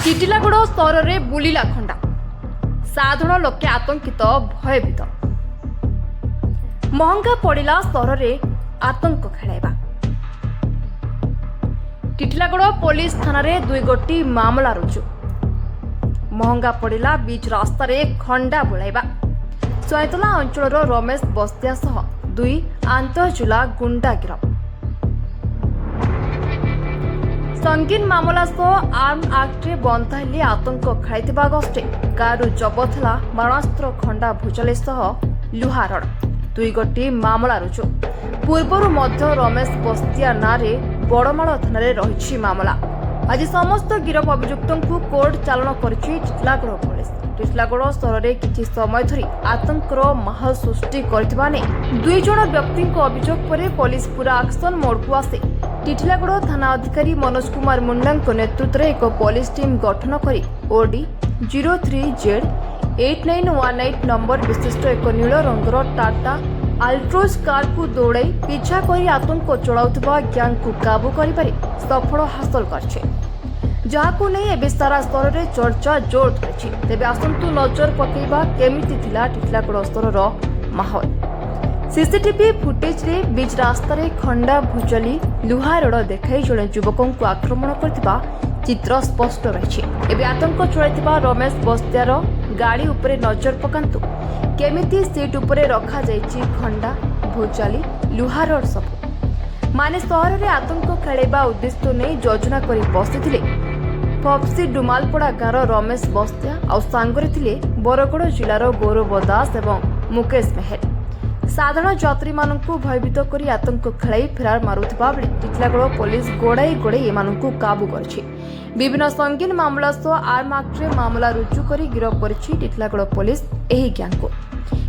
ଟିଟିଲାଗଡ଼ ସହରରେ ବୁଲିଲା ଖଣ୍ଡା ସାଧାରଣ ଲୋକେ ଆତଙ୍କିତ ଭୟଭୀତ ମହଙ୍ଗା ପଡ଼ିଲା ସହରରେ ଆତଙ୍କ ଖେଳାଇବା ଟିଟିଲାଗଡ଼ ପୋଲିସ ଥାନାରେ ଦୁଇ ଗୋଟି ମାମଲା ରୁଜୁ ମହଙ୍ଗା ପଡ଼ିଲା ବିଚ୍ ରାସ୍ତାରେ ଖଣ୍ଡା ବୁଲାଇବା ସୈତଲା ଅଞ୍ଚଳର ରମେଶ ବସ୍ତିଆ ସହ ଦୁଇ ଆନ୍ତଃଜିଲ୍ଲା ଗୁଣ୍ଡା ଗିରଫ संगीन मामला सह आर्म आक्टे बंधाइले आतंक खेलाइथिबा गस्ते कारु जबत ହେଲା ମାରଣାସ୍ତ୍ର ଖଣ୍ଡା ଭୁଜାଲି ସହ ଲୁହା ରଡ୍ ଦୁଇ ଗୋଟି ମାମଲା ରୁଜୁ ପୂର୍ବରୁ ମଧ୍ୟ ରମେଶ ବସ୍ତିଆ ନାଁରେ ବଡ଼ମାଳ ଥାନାରେ ରହିଛି ମାମଲା ଆଜି ସମସ୍ତ ଗିରଫ ଅଭିଯୁକ୍ତଙ୍କୁ କୋର୍ଟ ଚାଲାଣ କରିଛି ଟିଟିଲାଗଡ଼ ପୋଲିସ ଟିଟିଲାଗଡ଼ ସହରରେ କିଛି ସମୟ ଧରି ଆତଙ୍କର ମାହୋଲ ସୃଷ୍ଟି କରିଥିବା ନେଇ ଦୁଇ ଜଣ ବ୍ୟକ୍ତିଙ୍କ ଅଭିଯୋଗ ପରେ ପୋଲିସ ପୁରା ଆକ୍ସନ ମୋଡକୁ ଆସି ଟିଟିଲାଗଡ଼ ଥାନା ଅଧିକାରୀ ମନୋଜ କୁମାର ମୁଣ୍ଡାଙ୍କ ନେତୃତ୍ୱରେ ଏକ ପୋଲିସ ଟିମ୍ ଗଠନ କରି ଓଡି 03Z8918 ନମ୍ବର ବିଶିଷ୍ଟ ଏକ ନୀଳ ରଙ୍ଗର ଟାଟା ଆଲ୍ଟ୍ରୋଜ କାରକୁ ଦୌଡ଼ାଇ ପିଛା କରି ଆତଙ୍କ ଚଳାଉଥିବା ଗ୍ୟାଙ୍ଗକୁ କାବୁ କରିବାରେ ସଫଳ ହାସଲ କରିଛି ଯାହାକୁ ନେଇ ଏବେ ସାରା ସ୍ତରରେ ଚର୍ଚ୍ଚା ଜୋର ଧରିଛି ତେବେ ଆସନ୍ତୁ ନଜର ପକାଇବା କେମିତି ଥିଲା ଟିଟିଲାଗଡ଼ ସହରର ମାହୋଲ सीसीटीवी फुटेज रे बीच रास्तार खंडा भुजली लुहा रड़ देखाई जड़े युवक को आक्रमण करथिबा चित्र स्पष्ट रही एबे आतंक चलाइथिबा रमेश बस्तियार गाड़ी उपरे नजर पकांतु केमिति सीट उपरे रखा जायछि खंडा भुजली लुहा रड़ सब माने सहर रे आतंक खेलेबा उद्देश्य नै योजना करी बसिथिले फपसी डुमालपड़ा गाँव रमेश बस्तिया आ सांगरे थिले बरगड़ जिलार गौरव दास एवं मुकेश मेहर साधारण यात्री मानक भयभीत कर आतंक खेलाई फेरार मारुवा बेले टिटिलागड़ पुलिस गोड़ाई गोड़े एमानकु काबू करछि विभिन्न संगीन मामला सह आर्म आक्टे मामला रुजु कर गिरफ करछि टिटिलागड़ पुलिस एही गैंग को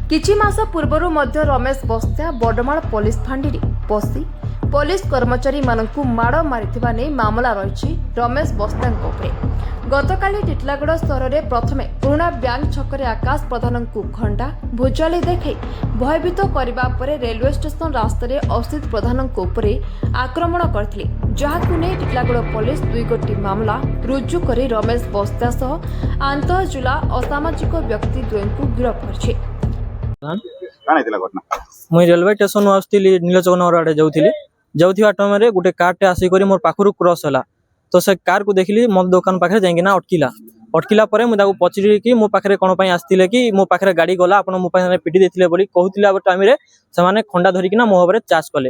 किछि मास पूर्वरु मध्य रमेश बस्तिया बडमाल पुलिस फांडी पसी पुलिस कर्मचारी मानकु माड़ मारिथिबा नै मामला रहिछि रमेश बस्तियाଙ୍କ उपरे गतकाली टिटिलागड़ सहर में प्रथमे पुराना बैंक छकरे आकाश प्रधानଙ୍କୁ खंडा भुजाली देखाई भयभीत करबा परे रेलवे स्टेशन रास्तार असित प्रधानଙ୍କ उपरे आक्रमण करथिले जहाकु नै टिटिलागड़ पुलिस दुई गोटी मामला रुजु करी रमेश बस्तिया सह आंतः जिला असामाजिक व्यक्ति द्वयଙ୍କୁ गिरफ करछि मुई रेलवे स्टेशन आसती नीलचगनगर आड़े जाऊा टाइम गोटे कारटे आसिक मोर पाखु क्रॉस है तो से कार को देखली मद दुकान पाखे जाइना अटकिला पर मुझे पचारि कि मो पाखे कौन आसते कि मो पाखे गाड़ी गला आप मो पाखे पिटी देते कहते टाइम से खंडा धरिकी मो भाव चार्ज कले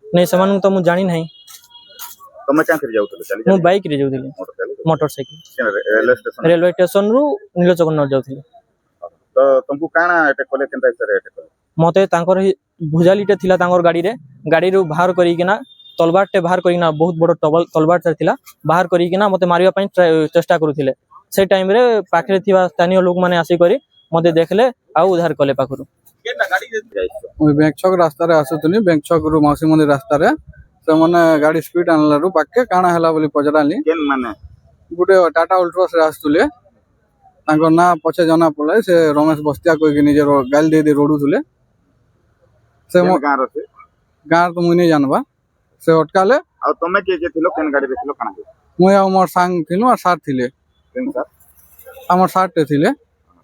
नहीं से तो मुझे जानी ना मु बाइक रे जाऊली मोटरसाइकिल रेलवे स्टेशन रु नीलचगनगर जाऊली तो तुमको काना अटैक कोले केनता हिसाब रे अटैक कोले मते तांकर भुजालीटे थिला तांकर गाड़ी रो बाहर करिकिना तलवारटे बाहर करिना बहुत बड़ तलवार थिला बाहर करिकिना मते मारिया पई चेष्टा करूथिले से टाइम रे पाखरे थिबा स्थानीय लोक माने आसी करी मते देखले आ उधार कले पाखरु केना गाड़ी जाइछ ओइ बैंक छक रास्ता रे आसुतनी बैंक छक रु मौसी मंदिर रास्ता रे से माने गाड़ी स्पीड आनला रु पाके काना हला बोली पजराली केन माने गुटे टाटा अल्ट्रोस रे आसुले तांको ना पछे जना पड़े से रमेश बस्तिया कोई निजे गाल दे रोडुले से गाँव तो मुझे नहीं जानबा से अटकाले आ तमे के थिलो केन गाड़ी देखलो काना मुई आ मोर संग थिलो और साथ थिले केन सर हमर साथ ते थिले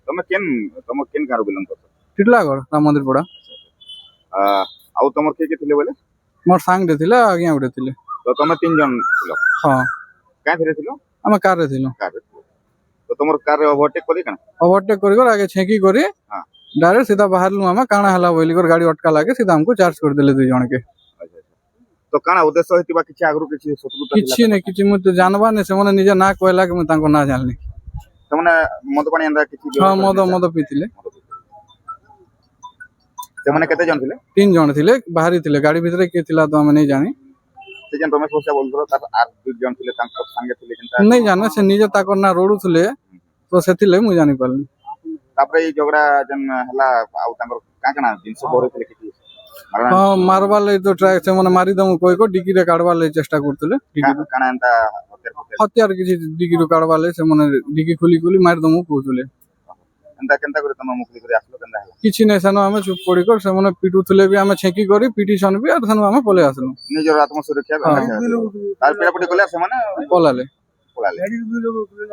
तमे केन गारो बिलोंग करतो टिटलागढ़ राम मंदिर पड़ा आ तमर के थिले बोले मोर संग दे थिले आगे उडे थिले तो तमे तीन जन थिलो हां का थिले थिलो हम कार रे थिलो तो तमर कार रे ओवरटेक कर आगे छेकी करी हां डायरेक्ट सीधा बाहर लु हम काना हला बोली कर गाड़ी अटका लागे सीधा हमको चार्ज कर देले दुई जण के तो काना उद्देश्य हेतिबा किछि आगरु किछि शत्रुता किछि ने किछि मु तो जानबा ने से माने निजे ना कहला कि मु तांको ना जानली त माने मद पानी अंदा किछि हां मद पीतिले से माने केते जन थिले तीन जण थिले बाहरी थिले गाड़ी भीतर के थिला तो हम नहीं जानी से जन रमेश बस्तिया बोलथरो तार आर दुई जन थिले तांको संगे थिले केनता नहीं जाने से निजे ताको ना रोडु थिले तो सेथिले मु जानि पालनी तापरे ई झगड़ा जन हला आउ तांकर काकना जिंस बोरे थिले किछि हां मारबा ले तो ट्राई से माने मारी दम कोई को डिगी रे काढवा ले चेष्टा करथले काना अंता हत्यार किछि डिगी रो काढवा ले से माने डिगी खुली मार दम कहथले କେନ୍ତା କେନ୍ତା କରି ତମେ ମୁକ୍ତି କରି ଆସିଲ କେନ୍ତା ହେଲା କିଛି ନାଇଁ ସେନୁ ଆମେ ଚୁପ୍ ପଡିକର ସେମାନେ ପିଟୁଥିଲେ ବି ଆମେ ଛେକି କରି ପିଟିସନ୍ ବି ଆର୍ ସେନୁ ଆମେ ପଳେଇ ଆସିଲୁ ନିଜର ଆତ୍ମସୁରକ୍ଷା ହଁ। ତାର ପିଟାପିଟି କଲେ ସେମାନେ ପଳାଲେ ପଳାଲେ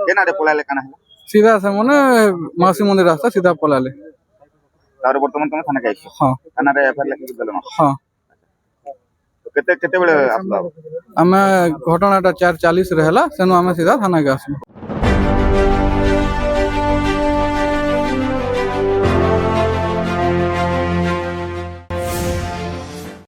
କେନାଡେ ପଳାଲେ କାଣା ହେଲା ସିଧା ସେମାନେ ମାଉସୀ ମନ୍ଦିର ରାସ୍ତା ସିଧା ପଳାଲେ ତାପରେ ବର୍ତ୍ତମାନ ତମେ ଥାନାକେ ଆଇଛ ହଁ ଥାନାରେ ଏଫଆଇଆର ଲେଖିକି ଦେଲ ନା ହଁ କେତେବେଳେ ଆସିଲ ଆମେ ଘଟଣାଟା 4:40 ରେ ହେଲା ସେନୁ ଆମେ ସିଧା ଥାନାକେ ଆସିଲୁ